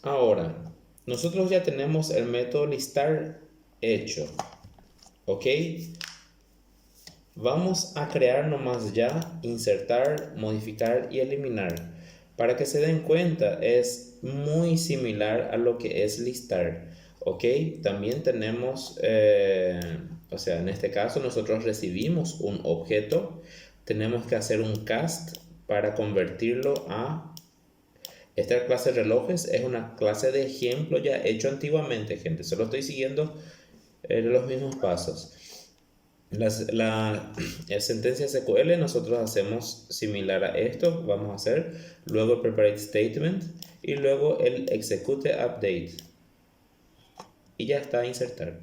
Ahora, nosotros ya tenemos el método listar hecho, ¿ok? Vamos a crear nomás ya, insertar, modificar y eliminar. Para que se den cuenta, es muy similar a lo que es listar, ¿ok? También tenemos, o sea, en este caso nosotros recibimos un objeto, tenemos que hacer un cast para convertirlo a... Esta clase de relojes es una clase de ejemplo ya hecho antiguamente, gente. Solo estoy siguiendo los mismos pasos. La sentencia SQL nosotros hacemos similar a esto. Vamos a hacer luego el preparate statement y luego el execute update. Y ya está, insertar.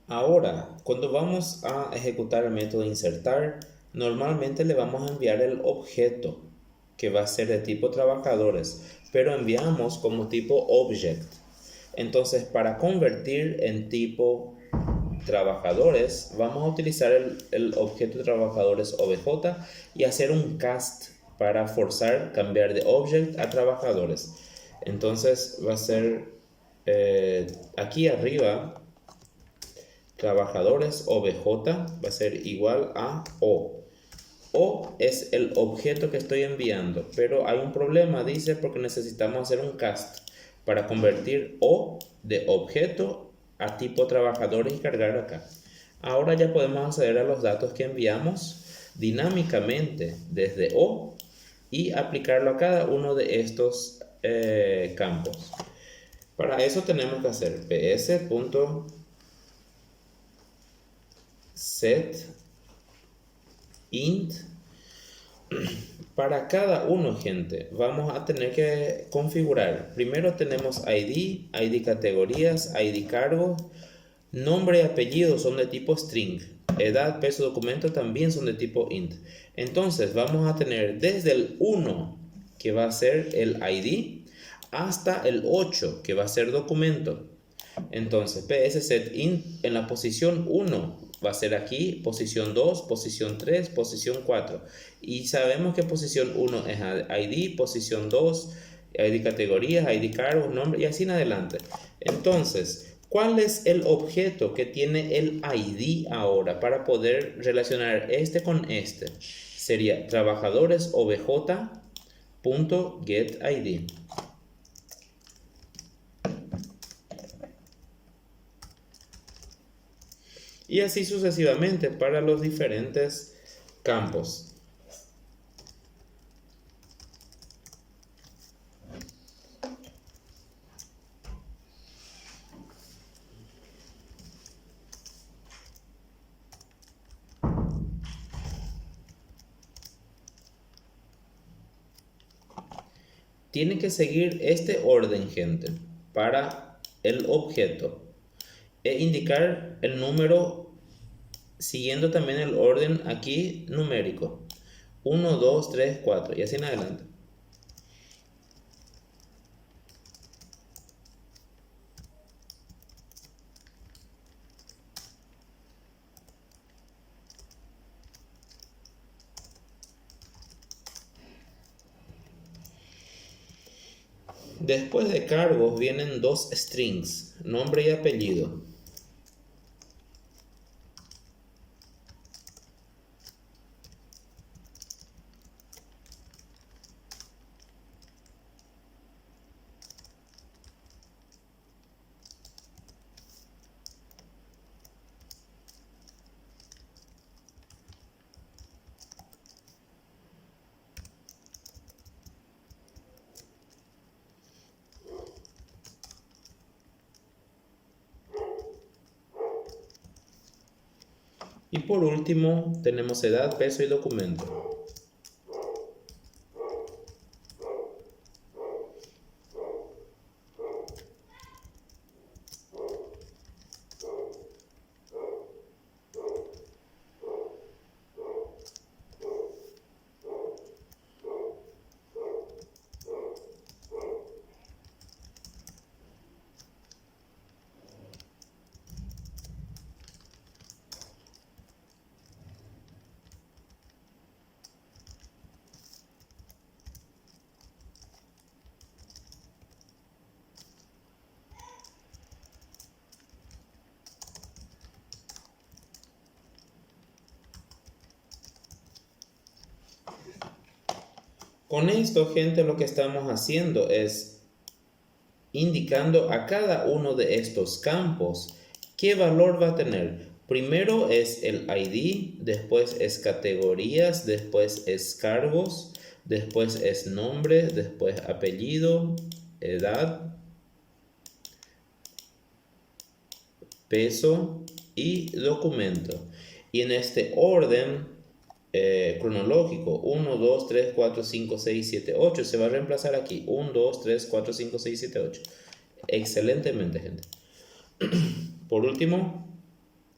Ahora, cuando vamos a ejecutar el método insertar, normalmente le vamos a enviar el objeto que va a ser de tipo trabajadores, pero enviamos como tipo object. Entonces, para convertir en tipo trabajadores, vamos a utilizar el objeto trabajadores obj y hacer un cast para forzar cambiar de object a trabajadores. Entonces va a ser aquí arriba trabajadores obj va a ser igual a o. O es el objeto que estoy enviando, pero hay un problema, dice, porque necesitamos hacer un cast para convertir O de objeto a tipo trabajadores y cargar acá. Ahora ya podemos acceder a los datos que enviamos dinámicamente desde O y aplicarlo a cada uno de estos campos. Para eso tenemos que hacer ps.set int. Para cada uno, gente, vamos a tener que configurar. Primero tenemos ID categorías, ID cargo, nombre y apellido son de tipo string, edad, peso, documento también son de tipo int. Entonces vamos a tener desde el 1, que va a ser el ID, hasta el 8, que va a ser documento. Entonces pssetInt en la posición 1 va a ser aquí, posición 2, posición 3, posición 4. Y sabemos que posición 1 es ID, posición 2, ID categorías, ID cargos, nombre y así en adelante. Entonces, ¿cuál es el objeto que tiene el ID ahora para poder relacionar este con este? Sería trabajadores obj.getID. Y así sucesivamente para los diferentes campos. Tiene que seguir este orden, gente, para el objeto e indicar el número siguiendo también el orden aquí numérico. 1, 2, 3, 4 y así en adelante. Después de cargos vienen dos strings, nombre y apellido. Y por último tenemos edad, peso y documento. Con esto, gente, lo que estamos haciendo es indicando a cada uno de estos campos qué valor va a tener. Primero es el ID, después es categorías, después es cargos, después es nombre, después apellido, edad, peso y documento. Y en este orden cronológico, 1, 2, 3, 4, 5, 6, 7, 8, se va a reemplazar aquí, 1, 2, 3, 4, 5, 6, 7, 8. Excelentemente, gente. Por último,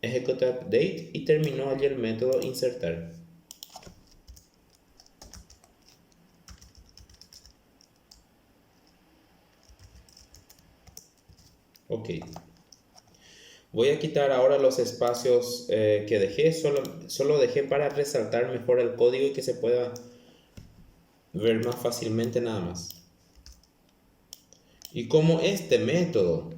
ejecute update y terminó allí el método insertar. Ok. Voy a quitar ahora los espacios que dejé, solo dejé para resaltar mejor el código y que se pueda ver más fácilmente nada más. Y como este método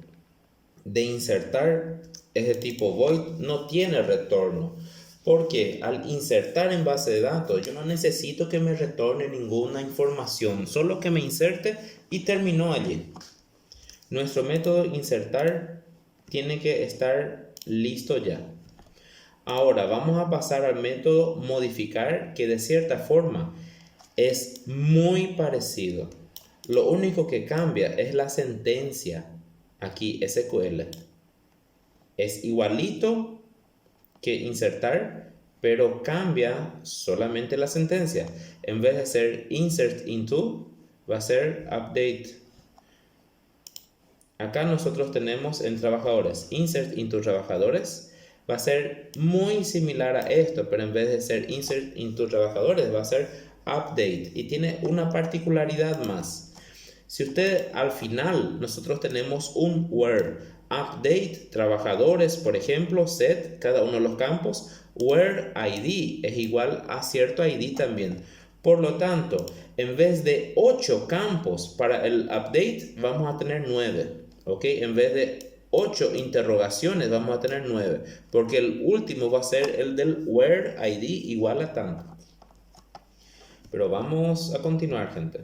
de insertar es de tipo void, no tiene retorno, porque al insertar en base de datos yo no necesito que me retorne ninguna información, solo que me inserte y terminó allí. Nuestro método insertar tiene que estar listo ya. Ahora vamos a pasar al método modificar, que de cierta forma es muy parecido. Lo único que cambia es la sentencia. Aquí SQL es igualito que insertar, pero cambia solamente la sentencia. En vez de ser insert into, va a ser update. Acá nosotros tenemos en trabajadores, insert into trabajadores. Va a ser muy similar a esto, pero en vez de ser insert into trabajadores, va a ser update. Y tiene una particularidad más. Si usted al final, nosotros tenemos un where update trabajadores, por ejemplo, set cada uno de los campos, where ID es igual a cierto ID también. Por lo tanto, en vez de 8 campos para el update, vamos a tener 9. ¿Ok? En vez de 8 interrogaciones, vamos a tener 9. Porque el último va a ser el del where ID igual a tanto. Pero vamos a continuar, gente.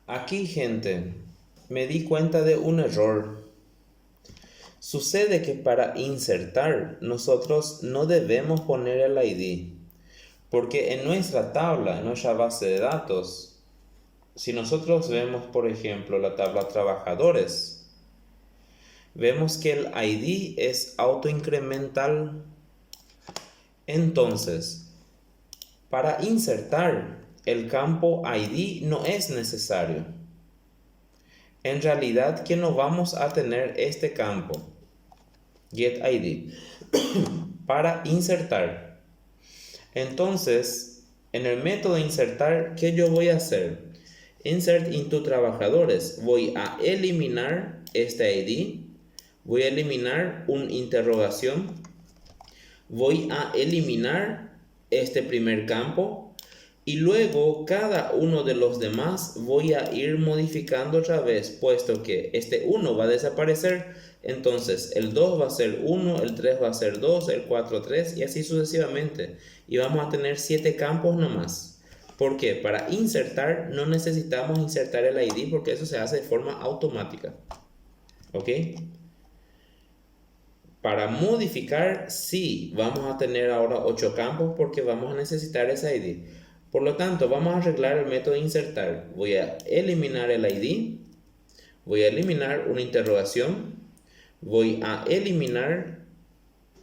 Aquí, gente, me di cuenta de un error. Sucede que para insertar nosotros no debemos poner el ID, porque en nuestra tabla, en nuestra base de datos, si nosotros vemos, por ejemplo, la tabla trabajadores, vemos que el ID es autoincremental. Entonces, para insertar el campo ID no es necesario. En realidad, que no vamos a tener este campo, getID, para insertar. Entonces, en el método insertar, ¿qué yo voy a hacer? Insert into trabajadores. Voy a eliminar este ID. Voy a eliminar una interrogación. Voy a eliminar este primer campo. Y luego cada uno de los demás voy a ir modificando otra vez, puesto que este 1 va a desaparecer. Entonces el 2 va a ser 1, el 3 va a ser 2, el 4 3 y así sucesivamente. Y vamos a tener 7 campos nomás. ¿Por qué? Para insertar no necesitamos insertar el ID porque eso se hace de forma automática. ¿Ok? Para modificar, sí, vamos a tener ahora 8 campos porque vamos a necesitar ese ID. Por lo tanto, vamos a arreglar el método insertar. Voy a eliminar el ID. Voy a eliminar una interrogación. Voy a eliminar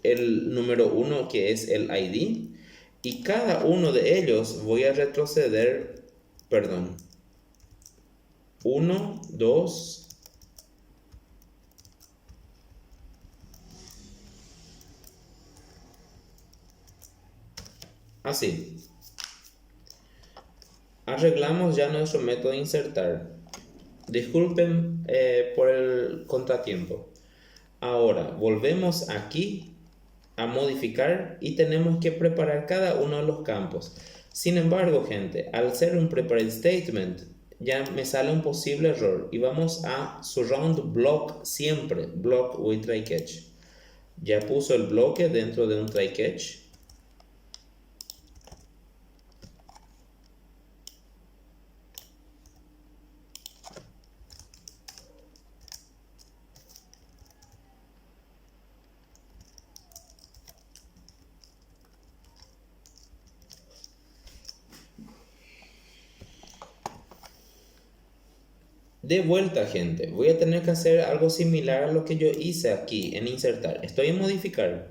el número 1 que es el ID. Y cada uno de ellos voy a retroceder, 1, 2, así. Arreglamos ya nuestro método insertar. Disculpen por el contratiempo. Ahora volvemos aquí a modificar y tenemos que preparar cada uno de los campos. Sin embargo, gente, al hacer un prepared statement ya me sale un posible error y vamos a surround block siempre, block with try catch. Ya puso el bloque dentro de un try catch. De vuelta, gente, voy a tener que hacer algo similar a lo que yo hice aquí en insertar. Estoy en modificar.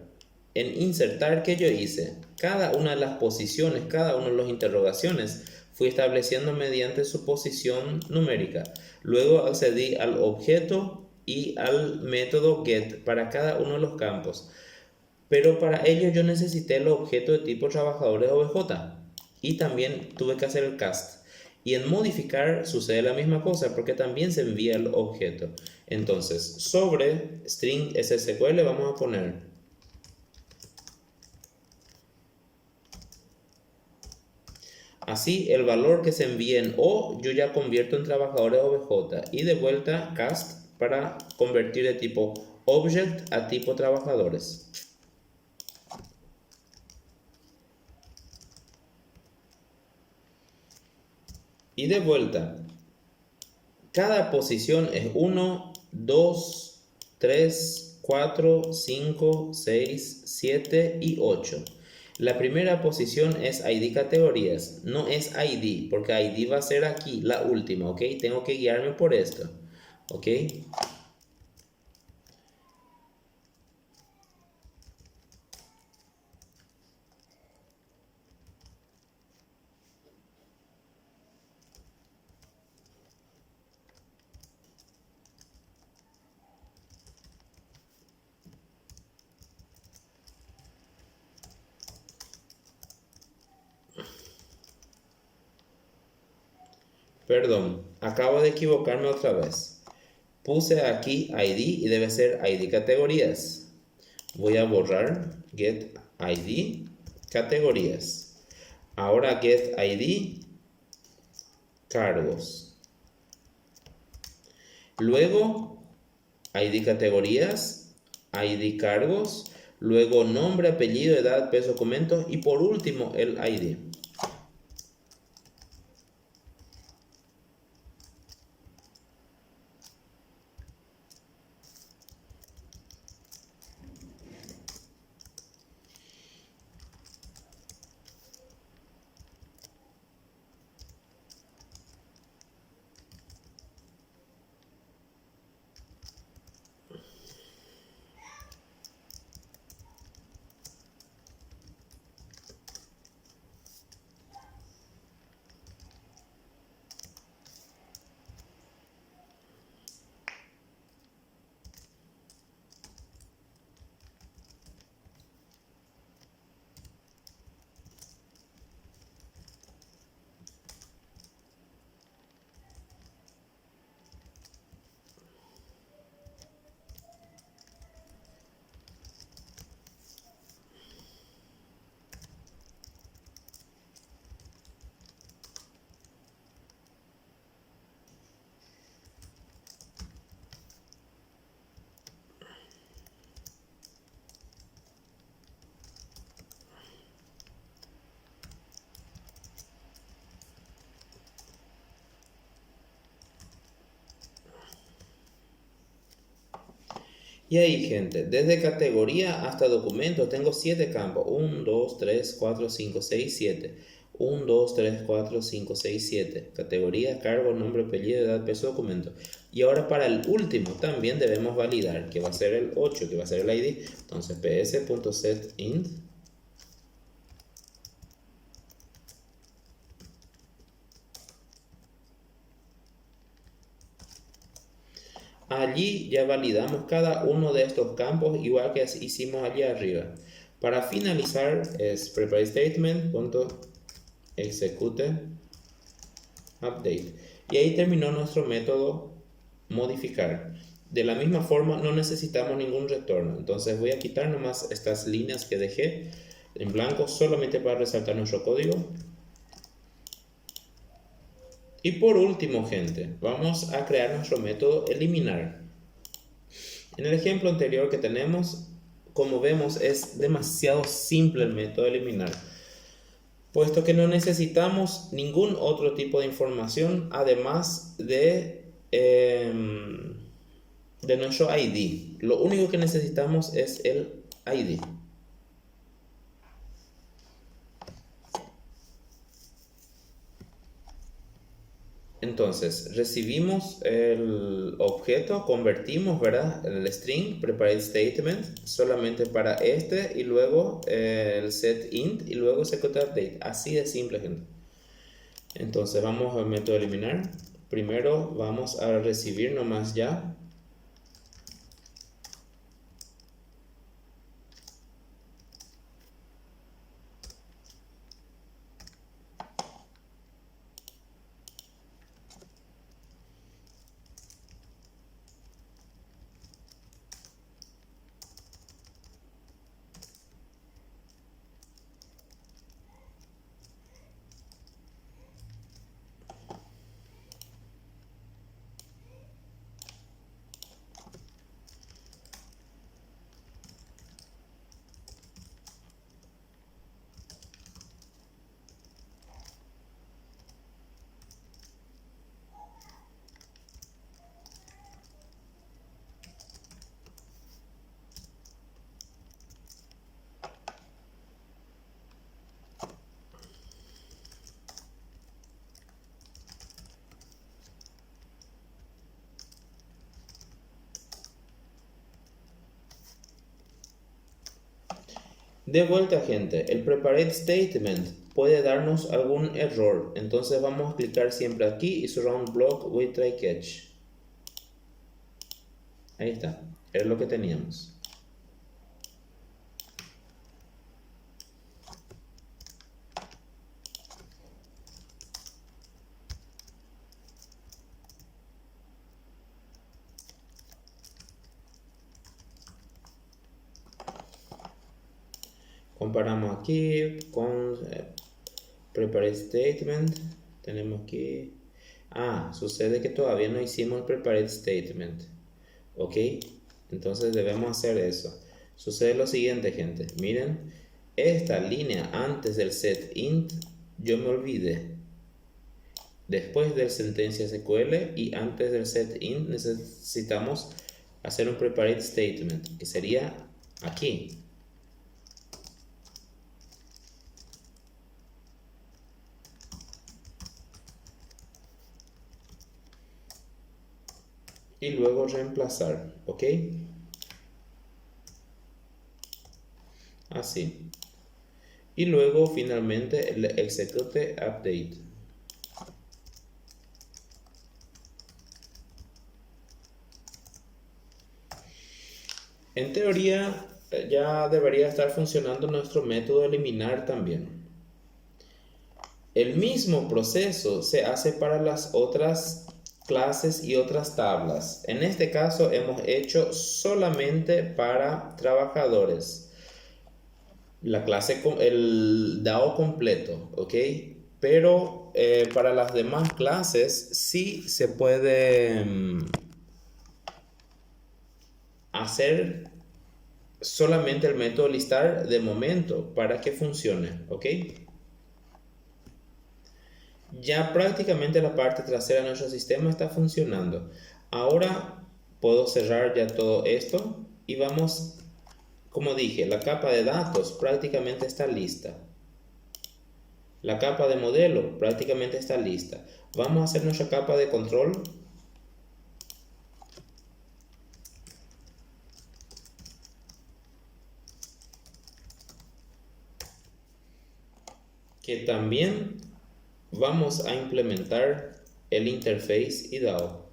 En insertar, ¿qué yo hice? Cada una de las posiciones, cada una de las interrogaciones, fui estableciendo mediante su posición numérica. Luego accedí al objeto y al método get para cada uno de los campos. Pero para ello yo necesité el objeto de tipo trabajadores OBJ y también tuve que hacer el cast. Y en modificar sucede la misma cosa porque también se envía el objeto. Entonces, sobre string SSQL vamos a poner así el valor que se envíe en O yo ya convierto en trabajadores OBJ y de vuelta cast para convertir de tipo object a tipo trabajadores. Y de vuelta, cada posición es 1, 2, 3, 4, 5, 6, 7 y 8. La primera posición es ID categorías, no es ID, porque ID va a ser aquí, la última, ¿ok? Tengo que guiarme por esto, ¿ok? Perdón, acabo de equivocarme otra vez. Puse aquí ID y debe ser ID categorías. Voy a borrar get ID categorías. Ahora get ID cargos. Luego ID categorías, ID cargos, luego nombre, apellido, edad, peso, documentos y por último el ID. Y ahí, gente, desde categoría hasta documento tengo 7 campos. 1, 2, 3, 4, 5, 6, 7. 1, 2, 3, 4, 5, 6, 7. Categoría, cargo, nombre, apellido, edad, peso, documento. Y ahora para el último también debemos validar, que va a ser el 8, que va a ser el ID. Entonces ps.setInt. Allí ya validamos cada uno de estos campos, igual que hicimos allí arriba. Para finalizar es prepare_statement.execute update. Y ahí terminó nuestro método modificar. De la misma forma no necesitamos ningún retorno. Entonces voy a quitar nomás estas líneas que dejé en blanco solamente para resaltar nuestro código. Y por último, gente, vamos a crear nuestro método eliminar. En el ejemplo anterior que tenemos, como vemos, es demasiado simple el método eliminar, puesto que no necesitamos ningún otro tipo de información además de nuestro ID. Lo único que necesitamos es el ID. Entonces, recibimos el objeto, convertimos, ¿verdad? El string, prepare statement, solamente para este, y luego el set int, y luego execute update. Así de simple, gente. Entonces, vamos al método eliminar. Primero vamos a recibir nomás ya. De vuelta, gente, el preparate statement puede darnos algún error, entonces vamos a clicar siempre aquí y surround block with try catch. Ahí está, es lo que teníamos. Comparamos aquí con prepare statement. Tenemos aquí. Sucede que todavía no hicimos el prepare statement. Ok, entonces debemos hacer eso. Sucede lo siguiente, gente. Miren, esta línea antes del set int, yo me olvidé. Después del sentencia SQL y antes del set int necesitamos hacer un prepare statement, que sería aquí. Y luego reemplazar, ¿ok? Así. Y luego finalmente el execute update. En teoría ya debería estar funcionando nuestro método eliminar también. El mismo proceso se hace para las otras clases y otras tablas. En este caso hemos hecho solamente para trabajadores. La clase, el DAO completo, ¿ok? Pero para las demás clases sí se puede hacer solamente el método listar de momento para que funcione, ¿ok? Ya prácticamente la parte trasera de nuestro sistema está funcionando. Ahora puedo cerrar ya todo esto y vamos, como dije, la capa de datos prácticamente está lista. La capa de modelo prácticamente está lista. Vamos a hacer nuestra capa de control. Que también vamos a implementar el interface IDAO.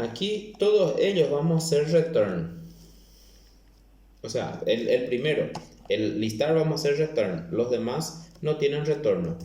Aquí todos ellos vamos a hacer return. O sea, el primero, el listar vamos a hacer return. Los demás no tienen retorno.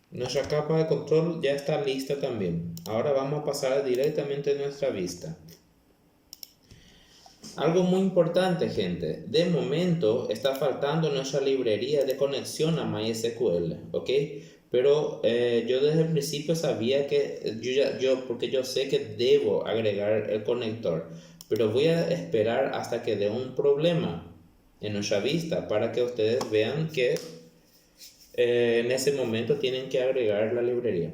Nuestra capa de control ya está lista también. Ahora vamos a pasar directamente a nuestra vista. Algo muy importante, gente. De momento está faltando nuestra librería de conexión a MySQL, ¿ok? Pero yo desde el principio sabía que porque yo sé que debo agregar el conector, pero voy a esperar hasta que dé un problema en nuestra vista para que ustedes vean que en ese momento tienen que agregar la librería.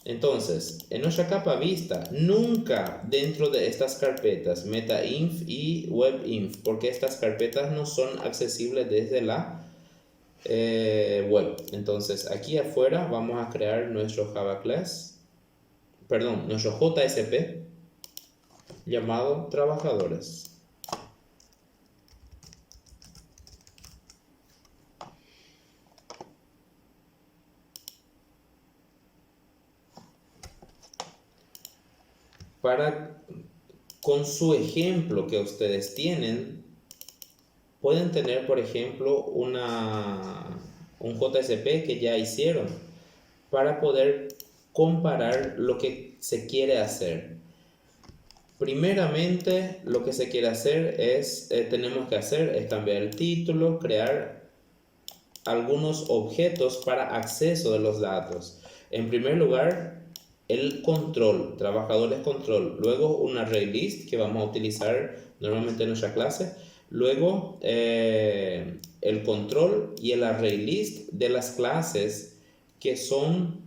Entonces, en nuestra capa vista, nunca dentro de estas carpetas metainf y webinf, porque estas carpetas no son accesibles desde la web. Entonces, aquí afuera vamos a crear nuestro Java class, perdón, nuestro JSP llamado trabajadores. Con su ejemplo que ustedes tienen, pueden tener, por ejemplo, un JSP que ya hicieron para poder comparar lo que se quiere hacer. Primeramente, lo que se quiere hacer es, tenemos que cambiar el título, crear algunos objetos para acceso de los datos. En primer lugar, el control, trabajadores control, luego un array list que vamos a utilizar normalmente en nuestra clase, luego el control y el array list de las clases que son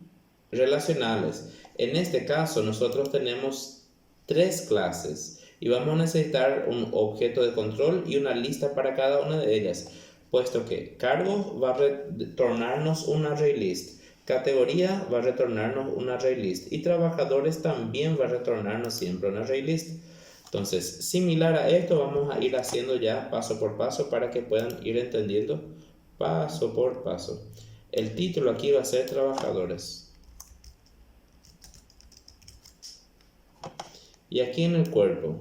relacionales. En este caso nosotros tenemos 3 clases y vamos a necesitar un objeto de control y una lista para cada una de ellas, puesto que cargo va a retornarnos un array list, categoría va a retornarnos un array list y trabajadores también va a retornarnos siempre un array list. Entonces, similar a esto vamos a ir haciendo ya paso por paso para que puedan ir entendiendo paso por paso. El título aquí va a ser trabajadores. Y aquí en el cuerpo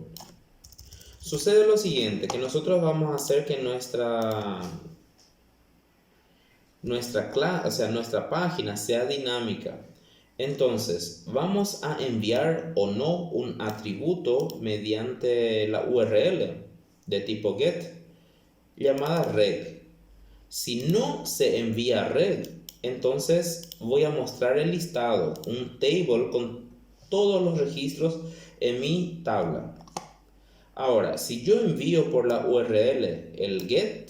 sucede lo siguiente, que nosotros vamos a hacer que nuestra página sea dinámica. Entonces, vamos a enviar o no un atributo mediante la URL de tipo get llamada reg. Si no se envía reg, entonces voy a mostrar el listado, un table con todos los registros en mi tabla. Ahora, si yo envío por la URL el reg,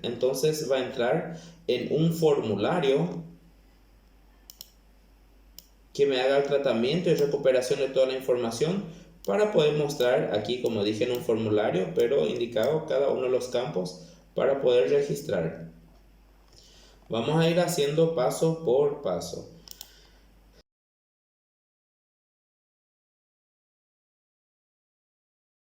entonces va a entrar en un formulario que me haga el tratamiento y recuperación de toda la información para poder mostrar aquí, como dije, en un formulario, pero indicado cada uno de los campos para poder registrar. Vamos a ir haciendo paso por paso.